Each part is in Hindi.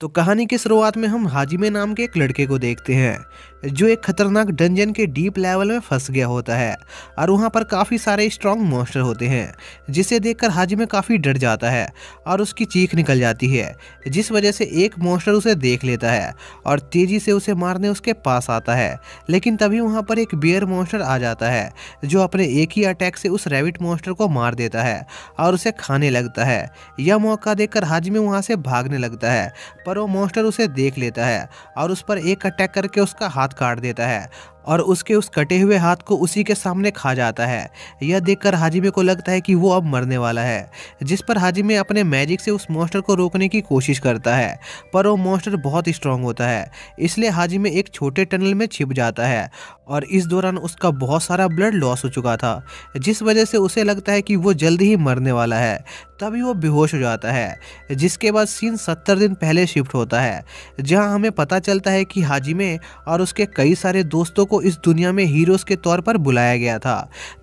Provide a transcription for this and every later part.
तो कहानी की शुरुआत में हम हाजिमे नाम के एक लड़के को देखते हैं जो एक खतरनाक डंजन के डीप लेवल में फंस गया होता है और वहाँ पर काफ़ी सारे स्ट्रॉन्ग मॉन्स्टर होते हैं जिसे देखकर हाजिमे काफ़ी डर जाता है और उसकी चीख निकल जाती है, जिस वजह से एक मॉन्स्टर उसे देख लेता है और तेज़ी से उसे मारने उसके पास आता है। लेकिन तभी वहाँ पर एक बियर मॉन्स्टर आ जाता है जो अपने एक ही अटैक से उस रैबिट मॉन्स्टर को मार देता है और उसे खाने लगता है। यह मौका देखकर हाजिमे वहाँ से भागने लगता है पर वो मॉन्स्टर उसे देख लेता है और उस पर एक अटैक करके उसका हाथ काट देता है और उसके उस कटे हुए हाथ को उसी के सामने खा जाता है। यह देखकर हाजिमे को लगता है कि वो अब मरने वाला है, जिस पर हाजिमे अपने मैजिक से उस मॉन्स्टर को रोकने की कोशिश करता है पर वो मॉन्स्टर बहुत स्ट्रांग होता है, इसलिए हाजिमे एक छोटे टनल में छिप जाता है और इस दौरान उसका बहुत सारा ब्लड लॉस हो चुका था, जिस वजह से उसे लगता है कि वो जल्दी ही मरने वाला है। तभी वो बेहोश हो जाता है, जिसके बाद सीन 70 दिन पहले शिफ्ट होता है जहां हमें पता चलता है कि हाजिमे और उसके कई सारे दोस्तों को इस दुनिया में हीरोज के तौर पर बुलाया गया था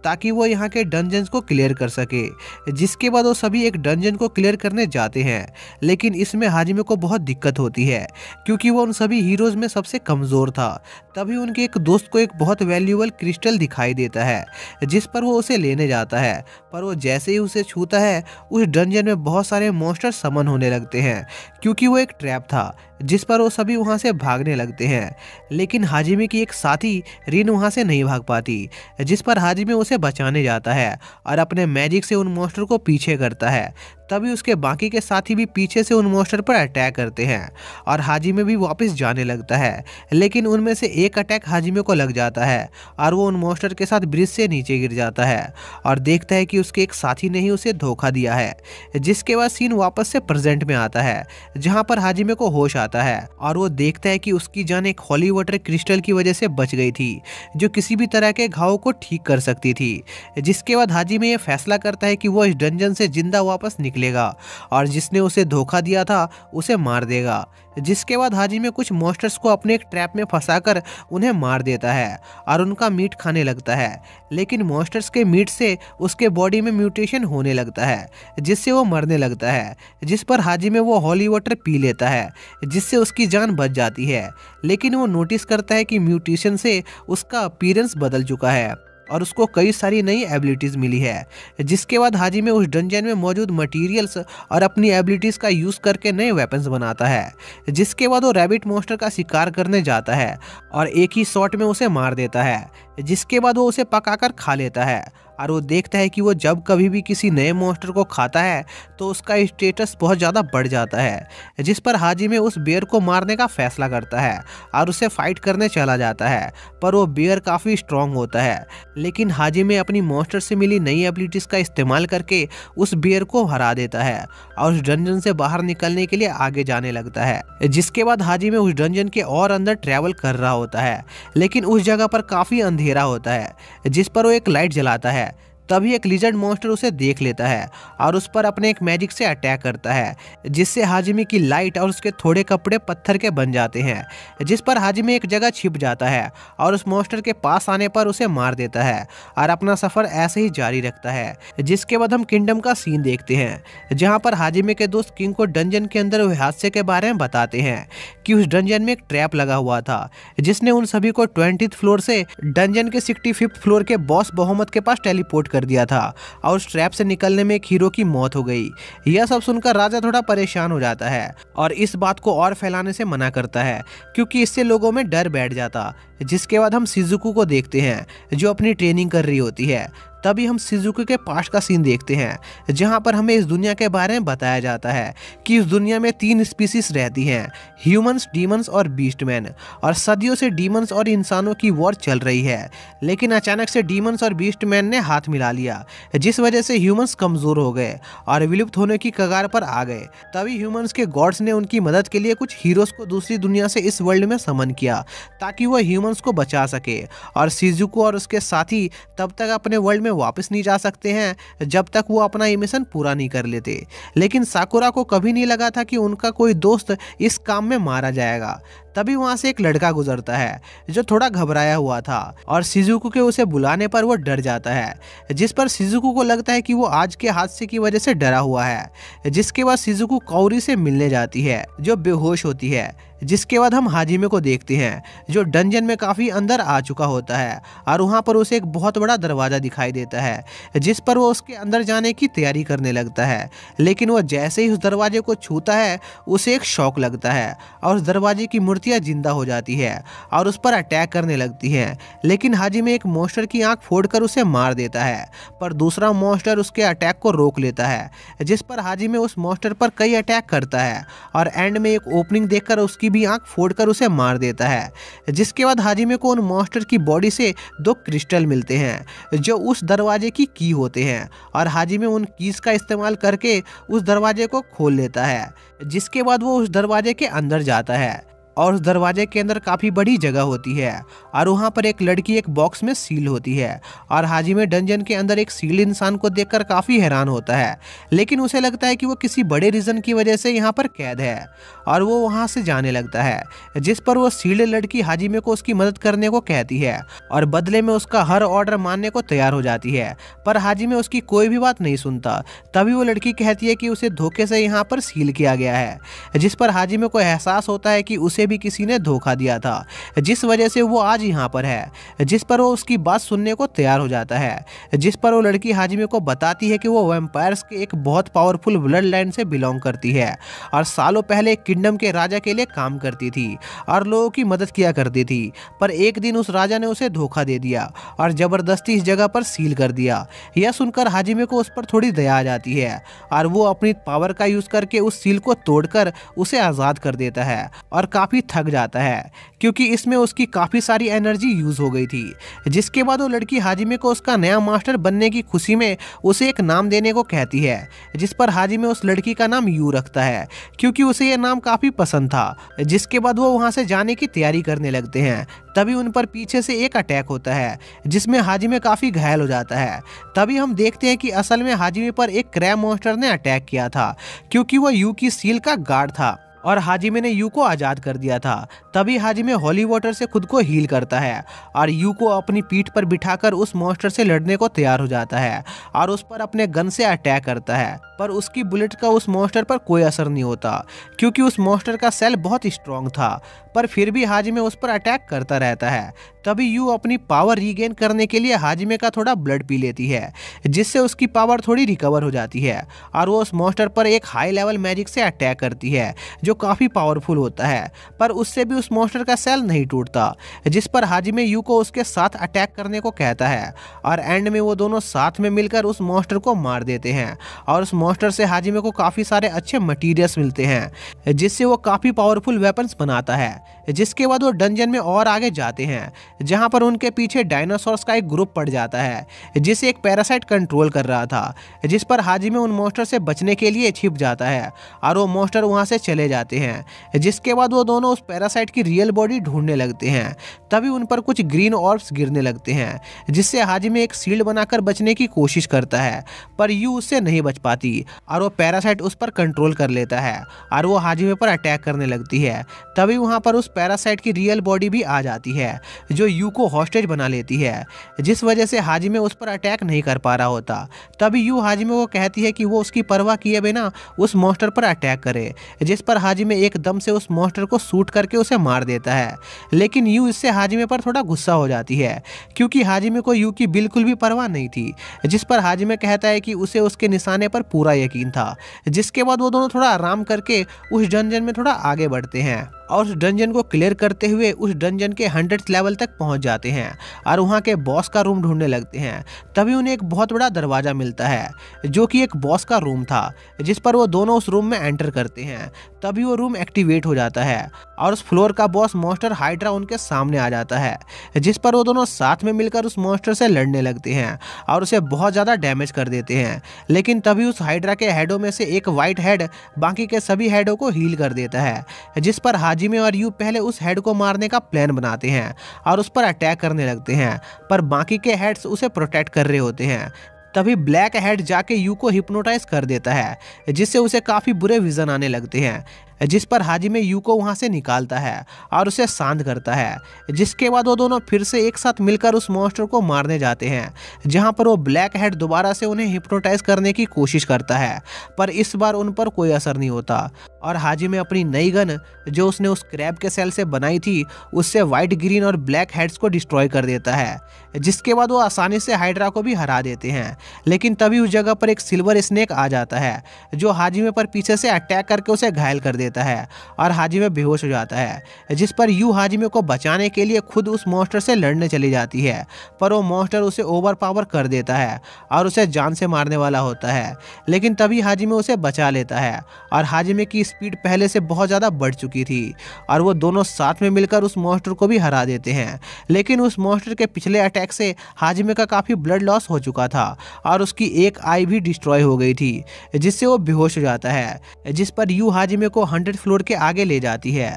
ताकि वो यहाँ के डंजन्स को क्लियर कर सके। जिसके बाद वो सभी एक डंजन को क्लियर करने जाते हैं, लेकिन इसमें हाजिमे को बहुत दिक्कत होती है क्योंकि वो उन सभी हीरोज में सबसे कमज़ोर था। तभी उनके एक दोस्त को एक बहुत वैल्यूएबल क्रिस्टल दिखाई देता है जिस पर वो उसे लेने जाता है, पर वो जैसे ही उसे छूता है उस डंजन में बहुत सारे मॉन्स्टर समन होने लगते हैं क्योंकि वो एक ट्रैप था, जिस पर वो सभी वहाँ से भागने लगते हैं। लेकिन हाजिमे की एक साथी रिन वहाँ से नहीं भाग पाती, जिस पर हाजिमे उसे बचाने जाता है और अपने मैजिक से उन मॉन्स्टर को पीछे करता है। तभी उसके बाकी के साथी भी पीछे से उन मॉन्स्टर पर अटैक करते हैं और हाजिमे भी वापस जाने लगता है, लेकिन उनमें से एक अटैक हाजिमे को लग जाता है और वो उन मॉन्स्टर के साथ ब्रिज से नीचे गिर जाता है और देखता है कि उसके एक साथी ने ही उसे धोखा दिया है। जिसके बाद सीन वापस से प्रेजेंट में आता है जहाँ पर हाजिमे को होश आता है और वो देखता है कि उसकी जान एक हॉली वाटर क्रिस्टल की वजह से बच गई थी जो किसी भी तरह के घाव को ठीक कर सकती थी। जिसके बाद हाजिमे ये फैसला करता है कि वो इस डंजन से जिंदा वापस निकलेगा और जिसने उसे धोखा दिया था उसे मार देगा। जिसके बाद हाजिमे कुछ मॉन्स्टर्स को अपने एक ट्रैप में फंसाकर उन्हें मार देता है और उनका मीट खाने लगता है, लेकिन मॉन्स्टर्स के मीट से उसके बॉडी में म्यूटेशन होने लगता है जिससे वो मरने लगता है। जिस पर हाजिमे वो हॉली वाटर पी लेता है जिससे उसकी जान बच जाती है, लेकिन वो नोटिस करता है कि म्यूटेशन से उसका अपीयरेंस बदल चुका है और उसको कई सारी नई एबिलिटीज़ मिली है। जिसके बाद हाजिमे उस डंजन में मौजूद मटेरियल्स और अपनी एबिलिटीज़ का यूज़ करके नए वेपन्स बनाता है। जिसके बाद वो रैबिट मॉन्स्टर का शिकार करने जाता है और एक ही शॉट में उसे मार देता है। जिसके बाद वो उसे पकाकर खा लेता है और वो देखता है कि वो जब कभी भी किसी नए मॉन्स्टर को खाता है तो उसका स्टेटस बहुत ज़्यादा बढ़ जाता है। जिस पर हाजिमे उस बेयर को मारने का फैसला करता है और उसे फाइट करने चला जाता है, पर वो बेयर काफ़ी स्ट्रांग होता है। लेकिन हाजिमे अपनी मॉन्स्टर से मिली नई एबिलिटीज़ का इस्तेमाल करके उस बेयर को हरा देता है और उस डंजन से बाहर निकलने के लिए आगे जाने लगता है। जिसके बाद हाजिमे उस डंजन के और अंदर ट्रैवल कर रहा होता है, लेकिन उस जगह पर काफ़ी अंधेरा होता है, जिस पर वो एक लाइट जलाता है। तभी एक लिजर्ड मॉन्स्टर उसे देख लेता है और उस पर अपने एक मैजिक से अटैक करता है, जिससे हाजिमे की लाइट और उसके थोड़े कपड़े पत्थर के बन जाते हैं। जिस पर हाजिमे एक जगह छिप जाता है और उस मॉन्स्टर के पास आने पर उसे मार देता है और अपना सफ़र ऐसे ही जारी रखता है। जिसके बाद हम किंगडम का सीन देखते हैं जहाँ पर हाजिमे के दोस्त किंग को डंजन के अंदर हुए हादसे के बारे में बताते हैं कि उस डंजन में एक ट्रैप लगा हुआ था जिसने उन सभी को 20th फ्लोर से डंजन के 65th फ्लोर के बॉस बहुमत के पास टेलीपोर्ट कर दिया था और उस ट्रैप से निकलने में एक हीरो की मौत हो गई। यह सब सुनकर राजा थोड़ा परेशान हो जाता है और इस बात को और फैलाने से मना करता है क्योंकि इससे लोगों में डर बैठ जाता। जिसके बाद हम शिजुको को देखते हैं जो अपनी ट्रेनिंग कर रही होती है। तभी हम शिजुको के पास्ट का सीन देखते हैं जहां पर हमें इस दुनिया के बारे में बताया जाता है कि इस दुनिया में 3 स्पीसीज रहती हैं, ह्यूमंस, डीमंस और बीस्टमैन, और सदियों से डीमंस और इंसानों की वॉर चल रही है। लेकिन अचानक से डीमंस और बीस्टमैन ने हाथ मिला लिया जिस वजह से ह्यूमंस कमज़ोर हो गए और विलुप्त होने की कगार पर आ गए। तभी ह्यूमंस के गॉड्स ने उनकी मदद के लिए कुछ हीरोज़ को दूसरी दुनिया से इस वर्ल्ड में समन किया ताकि वह ह्यूमंस को बचा सके, और शिजुको और उसके साथी तब तक अपने वर्ल्ड वापस नहीं जा सकते हैं जब तक वो अपना ये मिशन पूरा नहीं कर लेते। लेकिन साकुरा को कभी नहीं लगा था कि उनका कोई दोस्त इस काम में मारा जाएगा। तभी वहां से एक लड़का गुजरता है जो थोड़ा घबराया हुआ था और शिजुको के उसे बुलाने पर वो डर जाता है, जिस पर शिजुको को लगता है कि वो आज के हादसे की वजह से डरा हुआ है। जिसके बाद शिजुको काओरी से मिलने जाती है जो बेहोश होती है। जिसके बाद हम हाजिमे को देखते हैं जो डंजन में काफी अंदर आ चुका होता है और वहां पर उसे एक बहुत बड़ा दरवाजा दिखाई देता है, जिस पर वो उसके अंदर जाने की तैयारी करने लगता है। लेकिन वो जैसे ही उस दरवाजे को छूता है उसे एक शॉक लगता है और उस दरवाजे की मूर्तियां जिंदा हो जाती है और उस पर अटैक करने लगती हैं। लेकिन हाजिमे एक मॉन्स्टर की आंख फोड़कर उसे मार देता है, पर दूसरा मॉन्स्टर उसके अटैक को रोक लेता है, जिस पर हाजिमे उस मॉन्स्टर पर कई अटैक करता है और एंड में एक ओपनिंग देखकर उसकी भी आंख फोड़कर उसे मार देता है। जिसके बाद हाजिमे को उन मॉन्स्टर की बॉडी से 2 क्रिस्टल मिलते हैं जो उस दरवाजे की की होते हैं और हाजिमे उन कीज का इस्तेमाल करके उस दरवाजे को खोल लेता है। जिसके बाद वो उस दरवाजे के अंदर जाता है और उस दरवाजे के अंदर काफी बड़ी जगह होती है और वहां पर एक लड़की एक बॉक्स में सील होती है और हाजिमे डंजन के अंदर एक सील इंसान को देखकर काफी हैरान होता है। लेकिन उसे लगता है कि वो किसी बड़े रीजन की वजह से यहाँ पर कैद है और वो वहां से जाने लगता है, जिस पर वो सील्ड लड़की हाजिमे को उसकी मदद करने को कहती है और बदले में उसका हर ऑर्डर मानने को तैयार हो जाती है। पर हाजिमे उसकी कोई भी बात नहीं सुनता। तभी वो लड़की कहती है कि उसे धोखे से यहाँ पर सील किया गया है, जिस पर हाजिमे को एहसास होता है कि उसे भी किसी ने धोखा दिया था, जिस वजह से वो आज यहाँ पर है। जिस पर वो उसकी बात सुनने को तैयार हो जाता है, जिस पर वो लड़की हाजिमे को बताती है कि वो वैम्पायर्स के एक बहुत पावरफुल ब्लड लाइन से बिलोंग करती है और सालों पहले एक किंगडम के राजा के लिए काम करती थी और लोगों की मदद किया करती थी। पर एक दिन उस राजा ने उसे धोखा दे दिया और जबरदस्ती इस जगह पर सील कर दिया। यह सुनकर हाजिमे को उस पर थोड़ी दया आ जाती है और वो अपनी पावर का यूज करके उस सील को तोड़कर उसे आजाद कर देता है और काफी थक जाता है क्योंकि इसमें उसकी काफी सारी एनर्जी यूज हो गई थी। जिसके बाद वो लड़की हाजिमे को उसका नया मास्टर बनने की खुशी में उसे एक नाम देने को कहती है, जिस पर हाजिमे उस लड़की का नाम यू रखता है क्योंकि उसे यह नाम काफी पसंद था। जिसके बाद वो वहां से जाने की तैयारी करने लगते हैं। तभी उन पर पीछे से एक अटैक होता है जिसमें हाजिमे काफी घायल हो जाता है। तभी हम देखते हैं कि असल में हाजिमे पर एक क्रैब मॉन्स्टर ने अटैक किया था क्योंकि वो यू की सील का गार्ड था और हाजिमे ने यू को आजाद कर दिया था। तभी हाजिमे होली वाटर से खुद को हील करता है और यू को अपनी पीठ पर बिठाकर उस मॉन्स्टर से लड़ने को तैयार हो जाता है और उस पर अपने गन से अटैक करता है। पर उसकी बुलेट का उस मॉन्स्टर पर कोई असर नहीं होता क्योंकि उस मॉन्स्टर का सेल बहुत स्ट्रॉन्ग था। पर फिर भी हाजिमे उस पर अटैक करता रहता है। तभी यू अपनी पावर रीगेन करने के लिए हाजिमे का थोड़ा ब्लड पी लेती है, जिससे उसकी पावर थोड़ी रिकवर हो जाती है और वो उस मॉन्स्टर पर एक हाई लेवल मैजिक से अटैक करती है जो काफी पावरफुल होता है। पर उससे भी उस मॉन्स्टर का सेल नहीं टूटता, जिस पर हाजिमे यू को उसके साथ अटैक करने को कहता है और एंड में वो दोनों साथ में मिलकर उस मॉन्स्टर को मार देते हैं और उस मॉन्स्टर से हाजिमे को काफी सारे अच्छे मटेरियल्स मिलते हैं जिससे वो काफी पावरफुल वेपन्स बनाता है। जिसके बाद वो डंजन में और आगे जाते हैं जहां पर उनके पीछे डायनासोर्स का एक ग्रुप पड़ जाता है जिसे एक पैरासाइट कंट्रोल कर रहा था, जिस पर हाजिमे उन मॉन्स्टर से बचने के लिए छिप जाता है और वो मॉन्स्टर वहां से चले जाते हैं। जिसके बाद वो दोनों उस पैरासाइट की रियल बॉडी ढूंढने लगते हैं। तभी उन पर कुछ ग्रीन ऑर्ब्स गिरने लगते हैं जिससे हाजिमे एक शील्ड बनाकर बचने की कोशिश करता है, पर यू उससे नहीं बच पाती और वो पैरासाइट उस पर कंट्रोल कर लेता है और वो हाजिमे पर अटैक करने लगती है। तभी वहां पर उस पैरासाइट की रियल बॉडी भी आ जाती है जो यू को हॉस्टेज बना लेती है, जिस वजह से हाजिमे उस पर अटैक नहीं कर पा रहा होता। तभी यू हाजिमे को कहती है कि वो उसकी परवाह किए बिना उस मॉन्स्टर पर अटैक करे, जिस पर हाजिमे एकदम से उस मॉन्स्टर को शूट करके उसे मार देता है। लेकिन यू इससे हाजिमे पर थोड़ा गुस्सा हो जाती है क्योंकि हाजिमे को यू की बिल्कुल भी परवाह नहीं थी, जिस पर हाजिमे कहता है कि उसे उसके निशाने पर पूरा यकीन था। जिसके बाद वो दोनों थोड़ा आराम करके उस डंजन में थोड़ा आगे बढ़ते हैं और उस डंजन को क्लियर करते हुए उस डंजन के 100th लेवल तक पहुंच जाते हैं और वहां के बॉस का रूम ढूंढने लगते हैं। तभी उन्हें एक बहुत बड़ा दरवाजा मिलता है जो कि एक बॉस का रूम था, जिस पर वो दोनों उस रूम में एंटर करते हैं। तभी वो रूम एक्टिवेट हो जाता है और उस फ्लोर का बॉस मॉन्स्टर हाइड्रा उनके सामने आ जाता है, जिस पर वो दोनों साथ में मिलकर उस मॉन्स्टर से लड़ने लगते हैं और उसे बहुत ज़्यादा डैमेज कर देते हैं। लेकिन तभी उस हाइड्रा के हेडों में से एक वाइट हेड बाकी के सभी हेडों को हील कर देता है, जिस पर हाजिमे और यू पहले उस हेड को मारने का प्लान बनाते हैं और उस पर अटैक करने लगते हैं, पर बाकी के हेड्स उसे प्रोटेक्ट कर रहे होते हैं। तभी ब्लैक हेड जाके यू को हिप्नोटाइज कर देता है, जिससे उसे काफी बुरे विजन आने लगते हैं। जिस पर हाजिमे यू को वहां से निकालता है और उसे शांत करता है। जिसके बाद वो दोनों फिर से एक साथ मिलकर उस मॉन्स्टर को मारने जाते हैं, जहां पर वो ब्लैक हेड दोबारा से उन्हें हिप्नोटाइज करने की कोशिश करता है, पर इस बार उन पर कोई असर नहीं होता और हाजिमे अपनी नई गन जो उसने उस क्रैब के सेल से बनाई थी उससे व्हाइट, ग्रीन और ब्लैक हेड्स को डिस्ट्रॉय कर देता है। जिसके बाद वो आसानी से हाइड्रा को भी हरा देते हैं। लेकिन तभी उस जगह पर एक सिल्वर स्नेक आ जाता है जो हाजिमे पर पीछे से अटैक करके उसे घायल कर देता है और हाजिमे बेहोश हो जाता है। जिस पर यू हाजिमे को बचाने के लिए खुद उस मॉन्स्टर से लड़ने चली जाती है, पर वो मॉन्स्टर उसे ओवर पावर कर देता है और उसे जान से मारने वाला होता है। लेकिन तभी हाजिमे उसे बचा लेता है और हाजिमे की स्पीड पहले से बहुत ज़्यादा बढ़ चुकी थी और वो दोनों साथ में मिलकर उस मॉन्स्टर को भी हरा देते हैं। लेकिन उस मॉन्स्टर के पिछले अटैक से हाजिमे का काफ़ी ब्लड लॉस हो चुका था और उसकी एक आई भी डिस्ट्रॉय हो गई थी, जिससे वो बेहोश हो जाता है। जिस पर यू हाजिमे को 100 फ्लोर के आगे ले जाती है।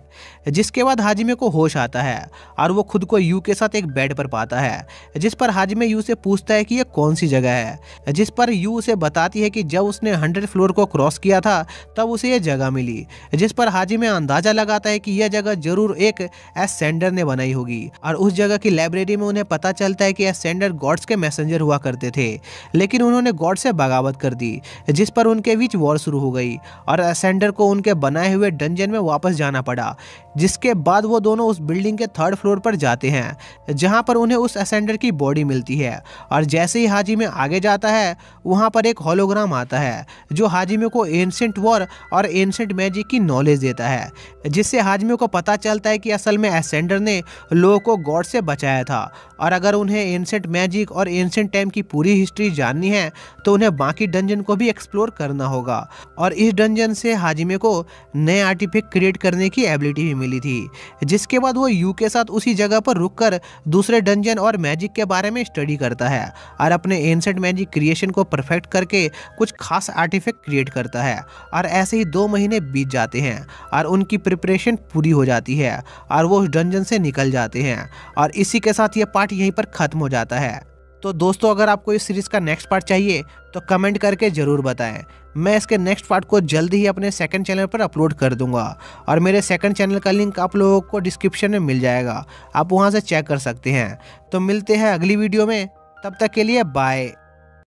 जिसके बाद हाजिमे को होश आता है और वो खुद को यू के साथ एक बेड पर पाता है। जिस पर हाजिमे यू से पूछता है कि ये कौन सी जगह है। जिस पर यू उसे बताती है कि जब उसने 100 फ्लोर को क्रॉस किया था तब उसे ये जगह मिली। जिस पर हाजिमे अंदाजा लगाता है कि यह जगह जरूर एक एसेंडर ने बनाई होगी और उस जगह की लाइब्रेरी में उन्हें पता चलता है कि एसेंडर गॉड्स के मैसेंजर हुआ करते थे, लेकिन उन्होंने गॉड से बगावत कर दी। जिस पर उनके बीच वॉर शुरू हो गई और एसेंडर को उनके बनाए हुए डंजन में वापस जाना पड़ा। जिसके बाद वो दोनों उस बिल्डिंग के 3rd फ्लोर पर जाते हैं, जहां पर उन्हें उस एसेंडर की बॉडी मिलती है और जैसे ही हाजिमे आगे जाता है वहां पर एक होलोग्राम आता है जो हाजिमे को एंशिएंट वॉर और एंशिएंट मैजिक की नॉलेज देता है। जिससे हाजिमे को पता चलता है कि असल में एसेंडर ने लोगों को गॉड से बचाया था और अगर उन्हें एंशिएंट मैजिक और एंशिएंट टाइम की पूरी हिस्ट्री जाननी है तो उन्हें बाकी डंजन को भी एक्सप्लोर करना होगा। और इस डंजन से हाजिमे को नए आर्टिफैक्ट क्रिएट करने की एबिलिटी भी मिली थी। जिसके बाद वो यू के साथ उसी जगह पर रुककर दूसरे डंजन और मैजिक के बारे में स्टडी करता है और अपने एंशिएंट मैजिक क्रिएशन को परफेक्ट करके कुछ खास आर्टिफैक्ट क्रिएट करता है। और ऐसे ही 2 महीने बीत जाते हैं और उनकी प्रिपरेशन पूरी हो जाती है और वो उस डंजन से निकल जाते हैं और इसी के साथ ये पार्ट यहीं पर खत्म हो जाता है। तो दोस्तों, अगर आपको इस सीरीज़ का नेक्स्ट पार्ट चाहिए तो कमेंट करके ज़रूर बताएं। मैं इसके नेक्स्ट पार्ट को जल्दी ही अपने सेकंड चैनल पर अपलोड कर दूंगा और मेरे सेकंड चैनल का लिंक आप लोगों को डिस्क्रिप्शन में मिल जाएगा, आप वहां से चेक कर सकते हैं। तो मिलते हैं अगली वीडियो में, तब तक के लिए बाय।